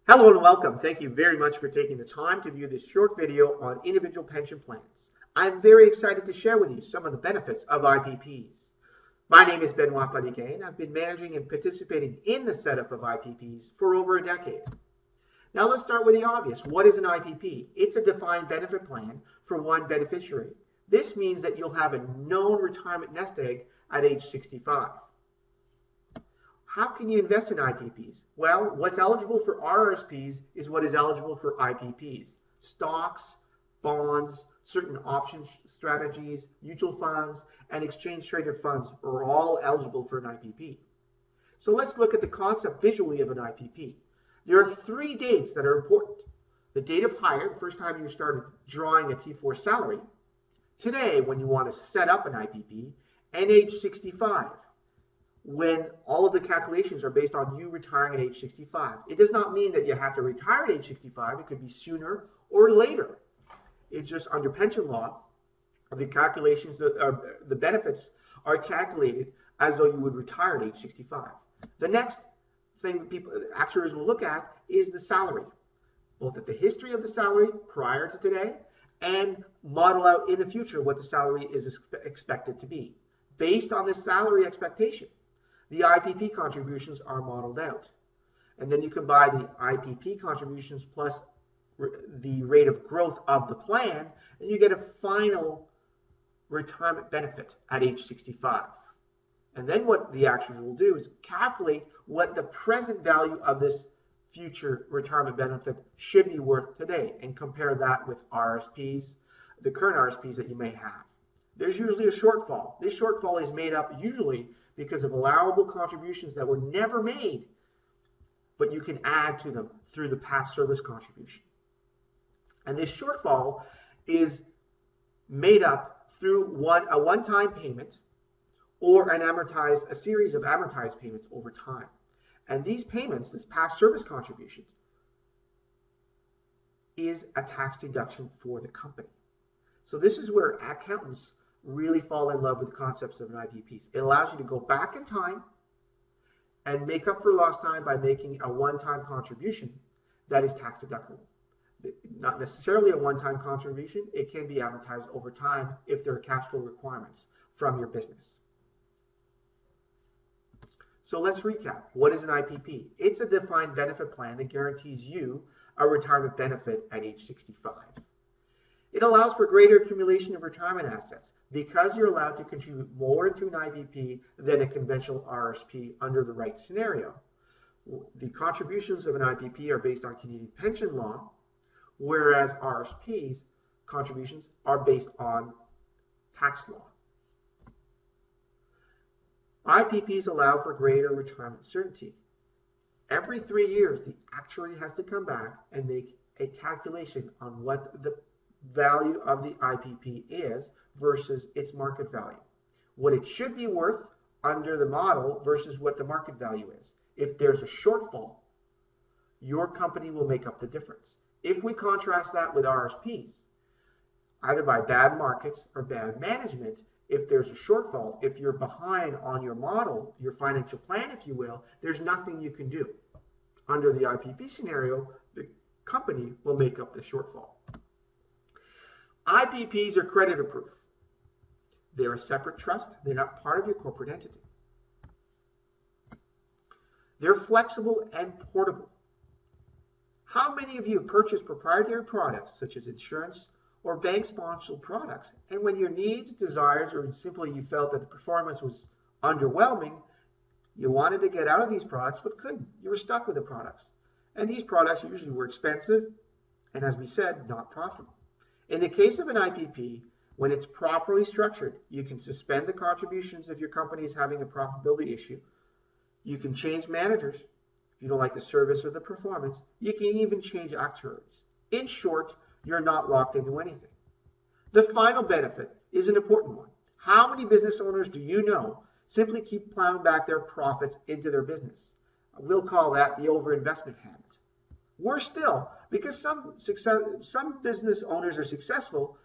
Hello and welcome. Thank you very much for taking the time to view this short video on individual pension plans. I'm very excited to share with you some of the benefits of IPPs. My name is Benoit Padiquet, and I've been managing and participating in the setup of IPPs for over a decade. Now let's start with the obvious. What is an IPP? It's a defined benefit plan for one beneficiary. This means that you'll have a known retirement nest egg at age 65. How can you invest in IPPs? Well, what's eligible for RRSPs is what is eligible for IPPs. Stocks, bonds, certain option strategies, mutual funds, and exchange traded funds are all eligible for an IPP. So let's look at the concept visually of an IPP. There are three dates that are important. The date of hire, the first time you started drawing a T4 salary, today when you want to set up an IPP, and age 65, when all of the calculations are based on you retiring at age 65. It does not mean that you have to retire at age 65. It could be sooner or later. It's just under pension law, the calculations, the benefits are calculated as though you would retire at age 65. The next thing actuaries will look at is the salary, both at the history of the salary prior to today and model out in the future what the salary is expected to be. Based on this salary expectation, the IPP contributions are modeled out. And then you combine the IPP contributions plus the rate of growth of the plan, and you get a final retirement benefit at age 65. And then what the actuaries will do is calculate what the present value of this future retirement benefit should be worth today and compare that with RSPs, the current RSPs that you may have. There's usually a shortfall. This shortfall is made up usually because of allowable contributions that were never made, but you can add to them through the past service contribution. And this shortfall is made up through a one-time payment or a series of amortized payments over time. And these payments, this past service contribution, is a tax deduction for the company. So this is where accountants really fall in love with the concepts of an IPP. It allows you to go back in time and make up for lost time by making a one-time contribution that is tax deductible. Not necessarily a one-time contribution. It can be amortized over time if there are cash flow requirements from your business. So let's recap. What is an IPP? It's a defined benefit plan that guarantees you a retirement benefit at age 65. It allows for greater accumulation of retirement assets because you're allowed to contribute more into an IPP than a conventional RSP under the right scenario. The contributions of an IPP are based on Canadian pension law, whereas RSPs contributions are based on tax law. IPPs allow for greater retirement certainty. Every 3 years, the actuary has to come back and make a calculation on what the value of the IPP is versus its market value. What it should be worth under the model versus what the market value is. If there's a shortfall, your company will make up the difference. If we contrast that with RSPs, either by bad markets or bad management, if there's a shortfall, if you're behind on your model, your financial plan, if you will, there's nothing you can do. Under the IPP scenario, the company will make up the shortfall. IPPs are creditor proof. They're a separate trust. They're not part of your corporate entity. They're flexible and portable. How many of you have purchased proprietary products such as insurance or bank-sponsored products, and when your needs, desires, or simply you felt that the performance was underwhelming, you wanted to get out of these products but couldn't. You were stuck with the products. And these products usually were expensive and, as we said, not profitable. In the case of an IPP, when it's properly structured, you can suspend the contributions if your company is having a profitability issue. You can change managers if you don't like the service or the performance. You can even change actuaries. In short, you're not locked into anything. The final benefit is an important one. How many business owners do you know simply keep plowing back their profits into their business? We'll call that the overinvestment habit. Worse still, because some business owners are successful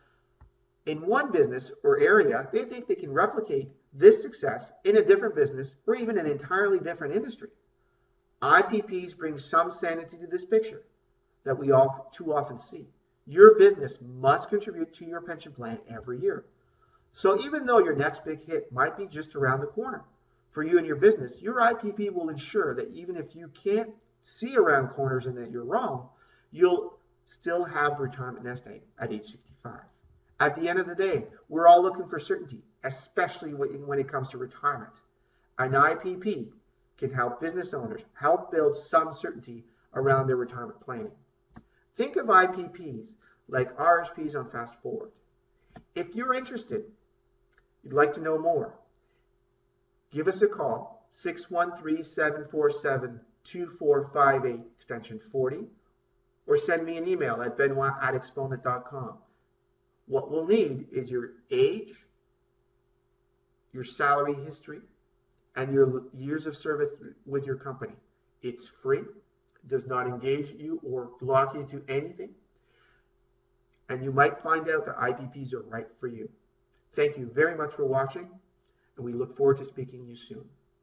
in one business or area, they think they can replicate this success in a different business or even an entirely different industry. IPPs bring some sanity to this picture that we all too often see. Your business must contribute to your pension plan every year. So even though your next big hit might be just around the corner, for you and your business, your IPP will ensure that even if you can't see around corners and that you're wrong, you'll still have retirement nest egg at age 65. At the end of the day, we're all looking for certainty, especially when it comes to retirement. An IPP can help business owners help build some certainty around their retirement planning. Think of IPPs like RSPs on Fast Forward. If you're interested, you'd like to know more, give us a call, 613-747-2458, extension 40, or send me an email at benoit@exponent.com. What we'll need is your age, your salary history, and your years of service with your company. It's free, does not engage you or block you to anything, and you might find out that IPPs are right for you. Thank you very much for watching, and we look forward to speaking to you soon.